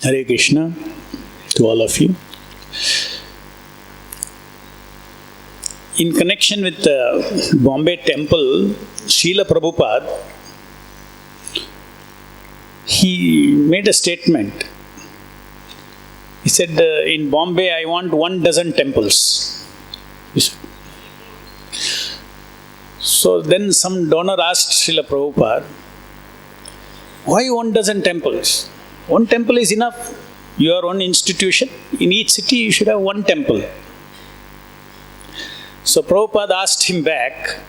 Hare Krishna to all of you. In connection with the Bombay temple, Srila Prabhupada, he made a statement. He said, in Bombay, I want 12 temples. So then some donor asked Srila Prabhupada, why 12 temples? One temple is enough. Your own institution. In each city, you should have one temple. So Prabhupada asked him back,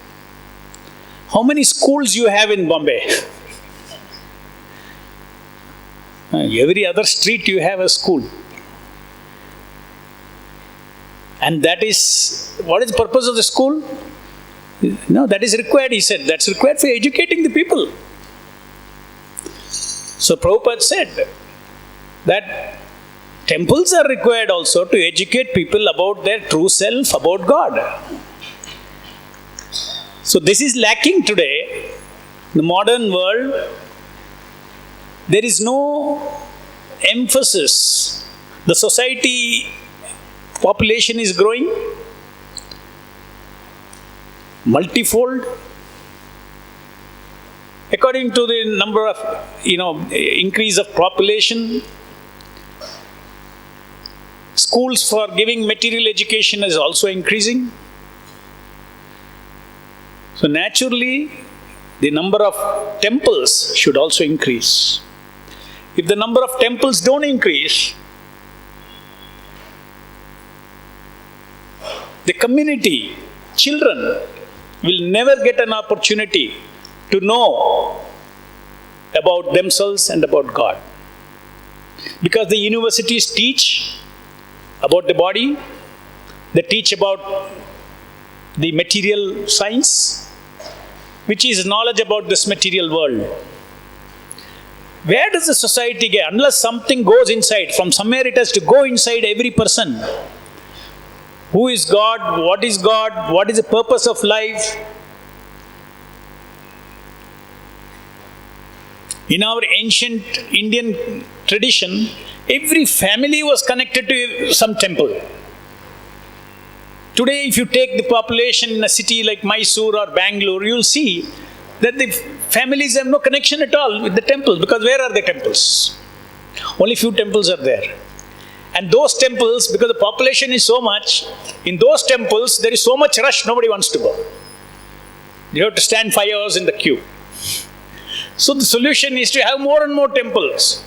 how many schools you have in Bombay? Every other street you have a school. And that is, what is the purpose of the school? No, that is required, he said. That's required for educating the people. So Prabhupada said that temples are required also to educate people about their true self, about God. So this is lacking today. In the modern world, there is no emphasis. The society population is growing multifold. According to the number of, increase of population, schools for giving material education is also increasing. So naturally, the number of temples should also increase. If the number of temples don't increase, the community, children, will never get an opportunity to know about themselves and about God. Because the universities teach about the body, they teach about the material science, which is knowledge about this material world. Where does the society get? Unless something goes inside, from somewhere it has to go inside every person. Who is God? What is God? What is the purpose of life? In our ancient Indian tradition, every family was connected to some temple. Today, if you take the population in a city like Mysore or Bangalore, you'll see that the families have no connection at all with the temples, because where are the temples? Only few temples are there. And those temples, because the population is so much, in those temples there is so much rush, nobody wants to go. You have to stand 5 hours in the queue. So the solution is to have more and more temples.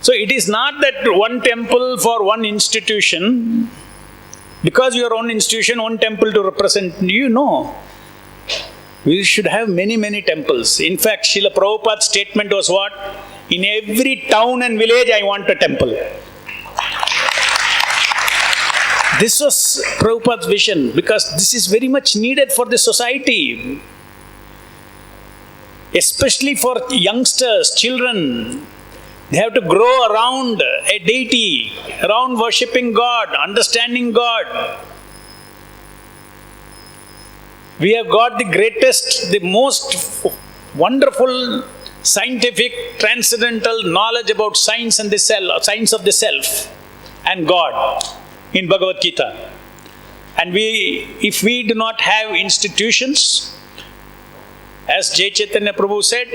So it is not that one temple for one institution, because your own institution, one temple to represent you. No. We should have many, many temples. In fact, Srila Prabhupada's statement was what? In every town and village, I want a temple. This was Prabhupada's vision, because this is very much needed for the society. Especially for youngsters, children. They have to grow around a deity, around worshipping God, understanding God. We have got the greatest, the most wonderful scientific, transcendental knowledge about science and the self, science of the self and God in Bhagavad Gita. And if we do not have institutions, as Jai Chaitanya Prabhu said,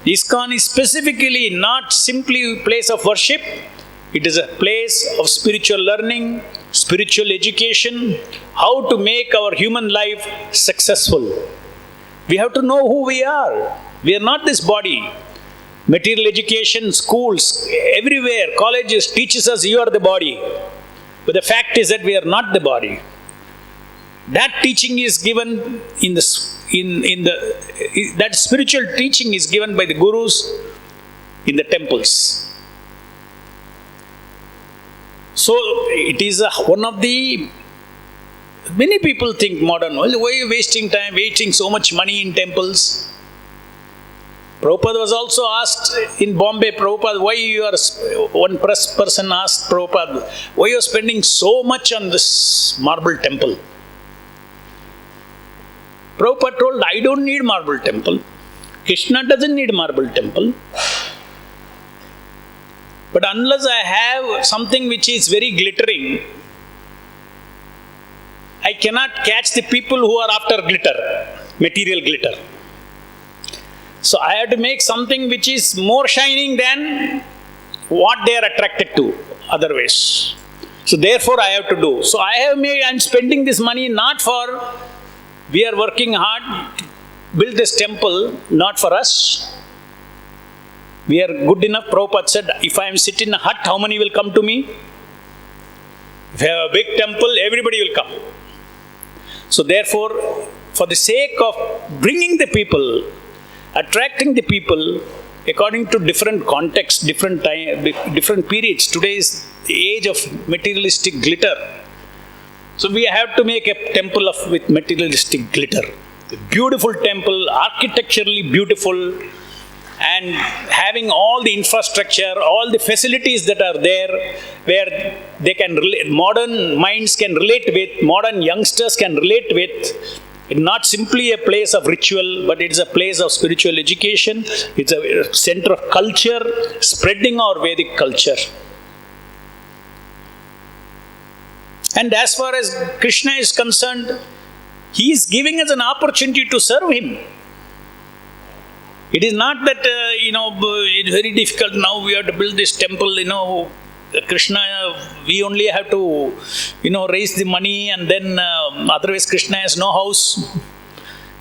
ISKCON is specifically not simply a place of worship, it is a place of spiritual learning, spiritual education, how to make our human life successful. We have to know who we are. We are not this body. Material education, schools, everywhere, colleges teaches us you are the body. But the fact is that we are not the body. That teaching is given that spiritual teaching is given by the gurus in the temples. So it is one of the, many people think modern, well, why are you wasting time, wasting so much money in temples? Prabhupada was also asked in Bombay, Prabhupada, why you are, one person asked Prabhupada, why you are spending so much on this marble temple? Prabhupada told, I don't need marble temple. Krishna doesn't need marble temple. But unless I have something which is very glittering, I cannot catch the people who are after glitter, material glitter. So I have to make something which is more shining than what they are attracted to otherwise. So therefore I have to do. So I'm spending this money not for, we are working hard to build this temple, not for us. We are good enough. Prabhupada said, if I am sitting in a hut, how many will come to me? If I have a big temple, everybody will come. So therefore, for the sake of bringing the people, attracting the people, according to different contexts, different time, different periods. Today is the age of materialistic glitter. So we have to make a temple with materialistic glitter. A beautiful temple, architecturally beautiful, and having all the infrastructure, all the facilities that are there, where they can modern minds can relate with, modern youngsters can relate with. It's not simply a place of ritual, but it's a place of spiritual education. It's a center of culture, spreading our Vedic culture. And as far as Krishna is concerned, he is giving us an opportunity to serve him. It is not that, it's very difficult now, we have to build this temple, Krishna, we only have to, raise the money, and then otherwise Krishna has no house.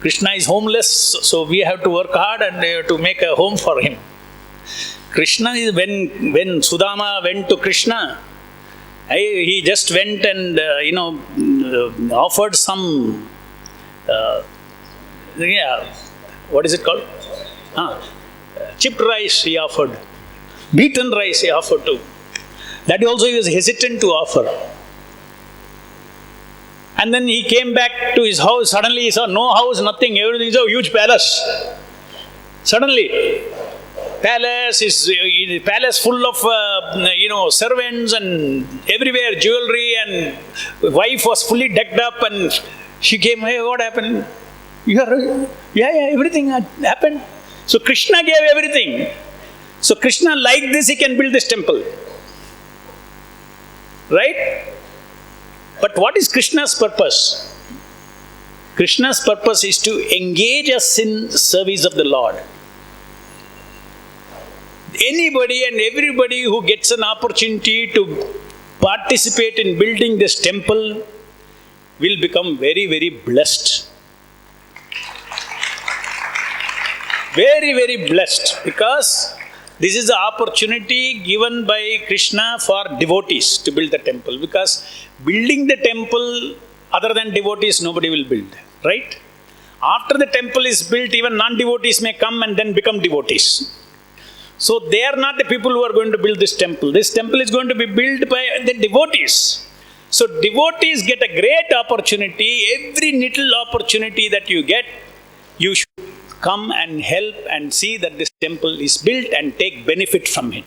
Krishna is homeless, so we have to work hard and to make a home for him. Krishna is, when Sudama went to Krishna, he just went and, offered some, what is it called? Chipped rice he offered. Beaten rice he offered too. That also he was hesitant to offer. And then he came back to his house. Suddenly he saw no house, nothing. Everything is a huge palace. Suddenly, palace full of servants and everywhere jewelry, and wife was fully decked up, and she came. Hey, what happened? Everything happened. So Krishna gave everything. So Krishna, like this, he can build this temple. Right? But what is Krishna's purpose? Krishna's purpose is to engage us in service of the Lord. Anybody and everybody who gets an opportunity to participate in building this temple will become very, very blessed. Very, very blessed, because this is the opportunity given by Krishna for devotees to build the temple. Because building the temple, other than devotees, nobody will build. Right? After the temple is built, even non-devotees may come and then become devotees. So they are not the people who are going to build this temple. This temple is going to be built by the devotees. So devotees get a great opportunity. Every little opportunity that you get, you should come and help and see that this temple is built and take benefit from it.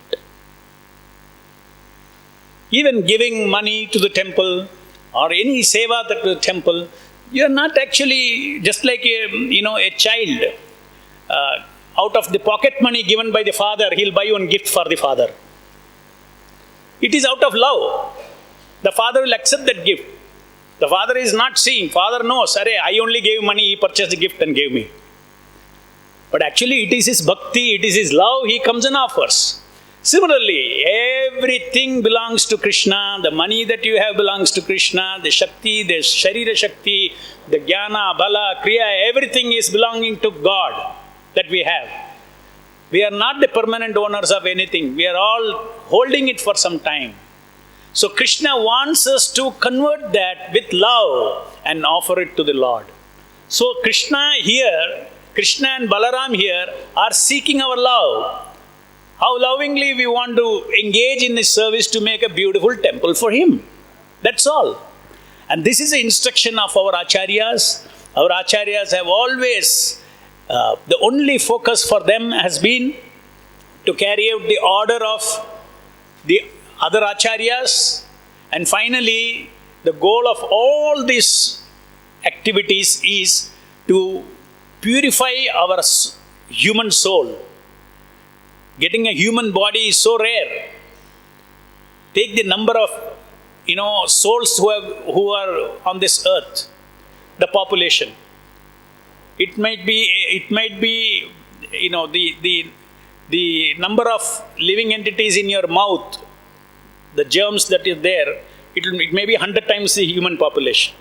Even giving money to the temple or any seva to the temple, you are not actually just like a child. Out of the pocket money given by the father, he'll buy one gift for the father. It is out of love. The father will accept that gift. The father is not seeing. Father knows, I only gave money, he purchased the gift and gave me. But actually it is his bhakti, it is his love, he comes and offers. Similarly, everything belongs to Krishna. The money that you have belongs to Krishna. The Shakti, the Sharira Shakti, the Jnana, Bala, Kriya, everything is belonging to God that we have. We are not the permanent owners of anything. We are all holding it for some time. So Krishna wants us to convert that with love and offer it to the Lord. So Krishna and Balaram here are seeking our love. How lovingly we want to engage in this service to make a beautiful temple for him. That's all. And this is the instruction of our acharyas. Our acharyas have always, the only focus for them has been to carry out the order of the other acharyas. And finally, the goal of all these activities is to purify our human soul. Getting a human body is so rare. take the number of, souls who are on this earth, the population. It might be, the number of living entities in your mouth, the germs that is there, it may be 100 times the human population.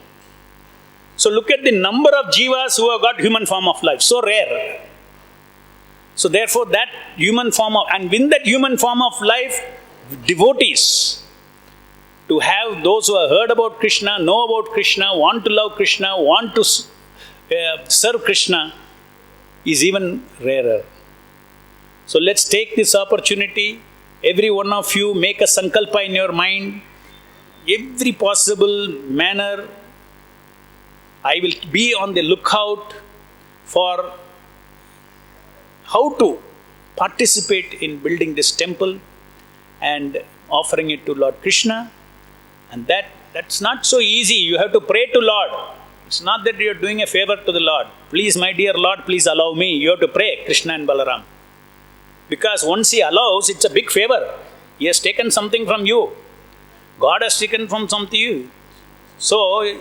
So look at the number of jivas who have got human form of life, so rare. So therefore that human form of, and in that human form of life, devotees, to have those who have heard about Krishna, know about Krishna, want to love Krishna, want to serve Krishna, is even rarer. So let's take this opportunity. Every one of you make a sankalpa in your mind. Every possible manner, I will be on the lookout for how to participate in building this temple and offering it to Lord Krishna. And that's not so easy. You have to pray to Lord. It's not that you're doing a favor to the Lord. Please, my dear Lord, please allow me. You have to pray, Krishna and Balaram. Because once He allows, it's a big favor. He has taken something from you. God has taken from something you. So,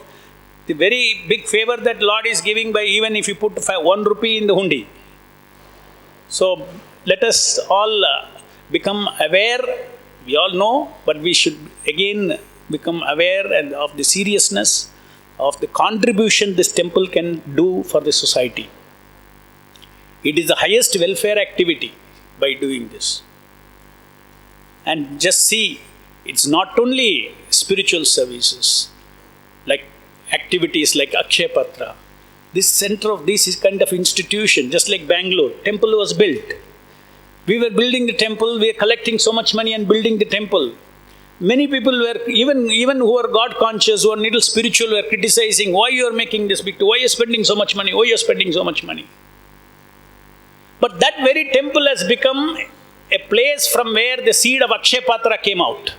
the very big favor that Lord is giving by even if you put 1 rupee in the hundi. So, let us all become aware. We all know, but we should again become aware of the seriousness of the contribution this temple can do for the society. It is the highest welfare activity by doing this. And just see, it's not only spiritual services, like activities like Akshaya Patra. This center of this is kind of institution, just like Bangalore. Temple was built. We were building the temple, we were collecting so much money and building the temple. Many people were, even who are God conscious, who are little spiritual, were criticizing, why you are making this big, why you are spending so much money, why you are spending so much money. But that very temple has become a place from where the seed of Akshaya Patra came out.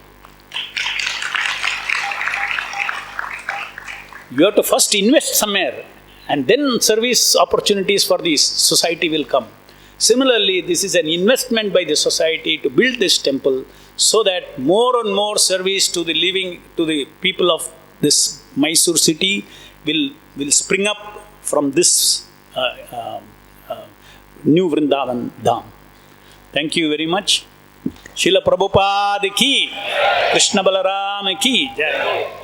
You have to first invest somewhere, and then service opportunities for this society will come. Similarly, this is an investment by the society to build this temple so that more and more service to the people of this Mysore city will spring up from this new Vrindavan Dham. Thank you very much. Srila Prabhupada ki, Krishna Balaram ki Jai.